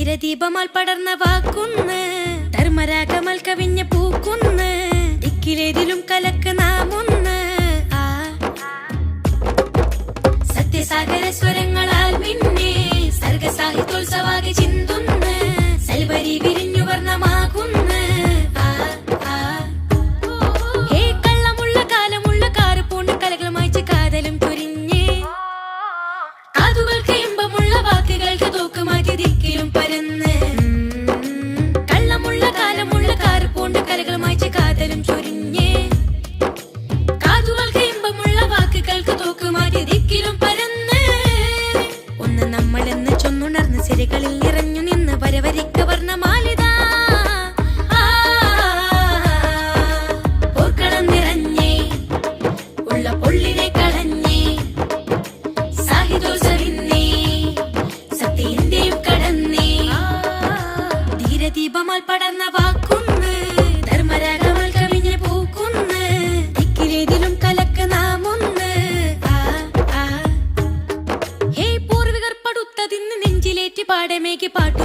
ധീരദീപമാൽ പടർന്ന വാക്കുന്ന് ധർമ്മരാഗമൽ കവിഞ്ഞ പൂക്കുന്ന് ദിക്കിലേതിലും കലക്ക് നാമൊന്ന് സത്യസാഗര സ്വരങ്ങളാൽ മിന്നെ സർഗസാഹിത്യോത്സവാകെ ചിന്തുന്ന് സൽവരി വിരിഞ്ഞു വർണ്ണമാകുന്ന് കള്ളമുള്ള കാലമുള്ള കാറ് പൂണ്ട് കലകളുമായി കാതലും ചൊരിഞ്ഞ് കാതുകൾക്ക് ഇമ്പമുള്ള വാക്കുകൾക്ക് തോക്കുമാറ്റി ദിക്കിലും പരന്ന് കള്ളമുള്ള കാലമുള്ള കാറ് പൂണ്ട് കലകളുമായി കാതലും ചൊരിഞ്ഞ് കാതുകൾക്ക് ഇമ്പമുള്ള വാക്കുകൾക്ക് തോക്കുമാറ്റി ദിക്കിലും പരന്ന് ഒന്ന് നമ്മളെന്ന് ചൊന്നുണർന്ന് സിരകളിൽ നിറഞ്ഞു നിന്ന് വരവരിക്ക വർണ്ണമാലിത പോർക്കളം നിറഞ്ഞേ ഉള്ള പൊള്ളിനെ കളഞ്ഞേ സാഹിത്യോത്സവിന്നേ സത്യന്റെയും കടന്നേ ധീരദീപമാൽ പടർന്ന വാക്കുന്ന് ധർമ്മരാഗമൽ കവിഞ്ഞ പൂക്കുന്ന് ദിക്കിലേതിലും കലക്ക് നാമൊന്ന് ഹേ പൂർവികർ പടുത്തതിന്ന് നെഞ്ചിലേറ്റി പാടമേക്ക് പാട്ട്